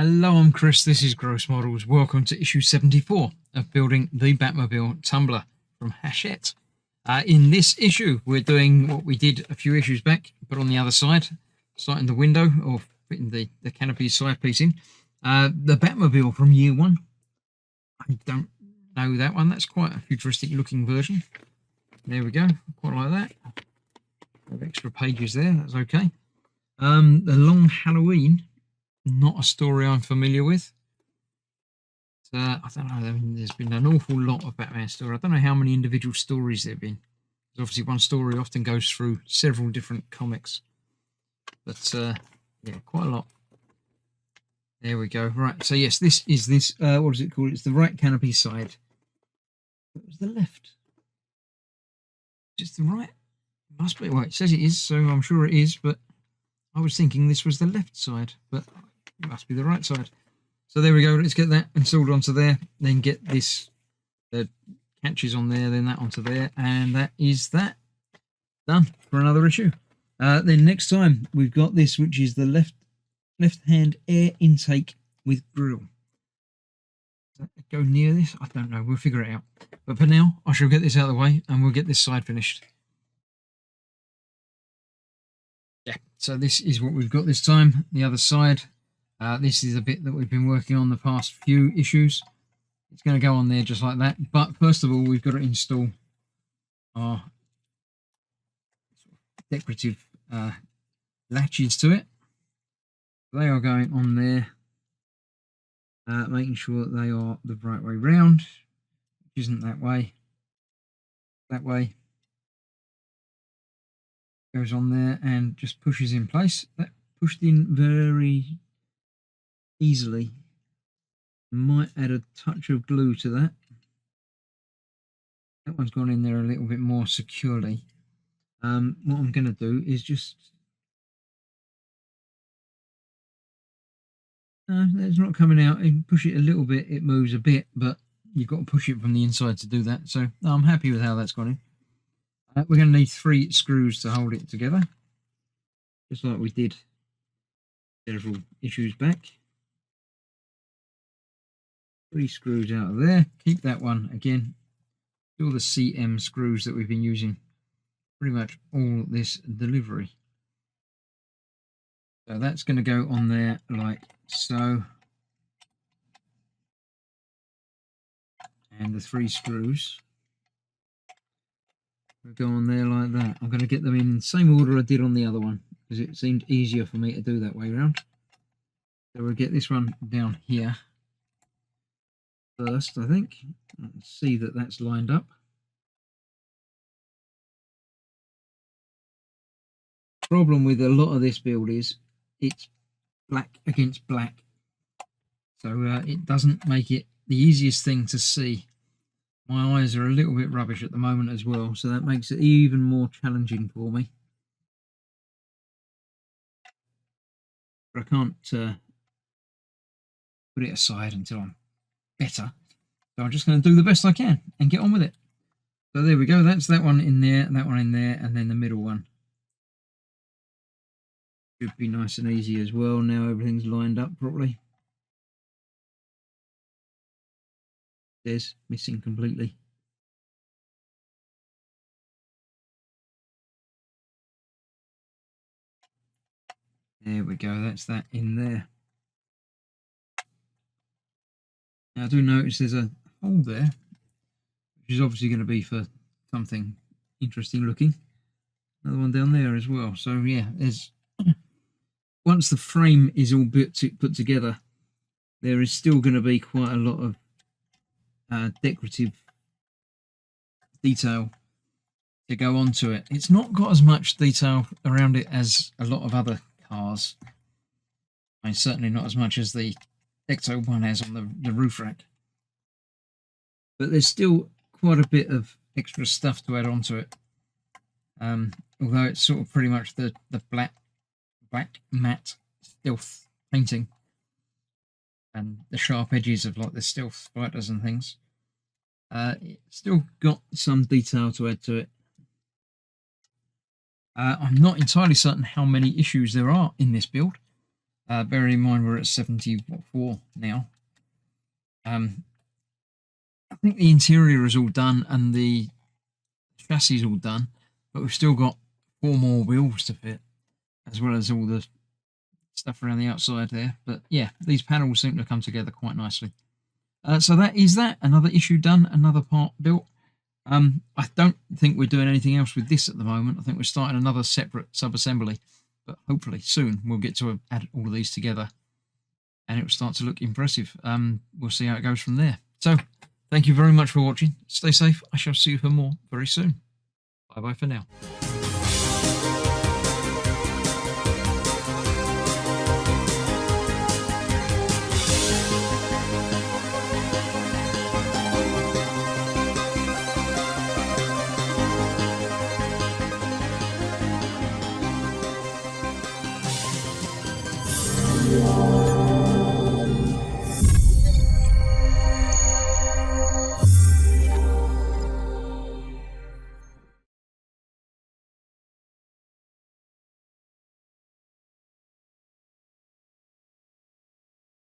Hello, I'm Chris. This is Gross Models. Welcome to issue 74 of building the Batmobile Tumbler from Hachette. In this issue, we're doing what we did a few issues back, but on the other side, starting the window or fitting the canopy side piece in. The Batmobile from year one. I don't know that one. That's quite a futuristic looking version. There we go. Quite like that. Have extra pages there. That's okay. The Long Halloween. Not a story I'm familiar with. I don't know. I mean, there's been an awful lot of Batman stories. I don't know how many individual stories there have been. Because obviously one story often goes through several different comics. But yeah, quite a lot. There we go. Right. So yes, this is this. What is it called? It's the right canopy side. It was the left. Just the right. It must be. Well, it says it is, so I'm sure it is. But I was thinking this was the left side, but it must be the right side. So there we go. Let's get that installed onto there. Then get this catches on there. Then that onto there, and that is that done for another issue. Then next time we've got this, which is the left-hand air intake with grill. Does that go near this? I don't know. We'll figure it out. But for now, I shall get this out of the way, and we'll get this side finished. Yeah, so this is what we've got this time. The other side. This is a bit that we've been working on the past few issues. It's going to go on there just like that. But first of all, we've got to install our decorative latches to it. They are going on there, making sure that they are the right way round, which isn't that way. That way. Goes on there and just pushes in place. That pushed in very easily. Might add a touch of glue to that. That one's gone in there a little bit more securely. What I'm going to do is just... No, that's not coming out. You push it a little bit, it moves a bit, but you've got to push it from the inside to do that. So I'm happy with how that's gone in. We're going to need 3 screws to hold it together, just like we did several issues back. 3 screws out of there. Keep that one again. All the CM screws that we've been using pretty much all this delivery. So that's going to go on there like so. And the 3 screws will go on there like that. I'm going to get them in the same order I did on the other one, because it seemed easier for me to do that way around. So we'll get this one down here first, I think. Let's see that that's lined up. Problem with a lot of this build is it's black against black, so it doesn't make it the easiest thing to see. My eyes are a little bit rubbish at the moment as well, so that makes it even more challenging for me. But I can't put it aside until I'm better. So I'm just going to do the best I can and get on with it. So there we go. That's that one in there, that one in there, and then the middle one. Should be nice and easy as well. Now everything's lined up properly. There's missing completely. There we go. That's that in there. Now I do notice there's a hole there, which is obviously going to be for something interesting looking. Another one down there as well. So yeah, there's once the frame is all put together, there is still going to be quite a lot of decorative detail to go onto it. It's not got as much detail around it as a lot of other cars. I mean, certainly not as much as the Ecto one has on the roof rack. But there's still quite a bit of extra stuff to add onto it. Although it's sort of pretty much the black matte stealth painting and the sharp edges of like the stealth spiders and things. It's still got some detail to add to it. I'm not entirely certain how many issues there are in this build. Bearing in mind we're at 74 now. I think the interior is all done and the chassis is all done, but we've still got 4 more wheels to fit, as well as all the stuff around the outside there. But yeah, these panels seem to come together quite nicely. So that is that. Another issue done, another part built. I don't think we're doing anything else with this at the moment. I think we're starting another separate sub-assembly, but hopefully soon we'll get to add all of these together and it will start to look impressive. We'll see how it goes from there. So thank you very much for watching. Stay safe. I shall see you for more very soon. Bye bye for now. Yeah.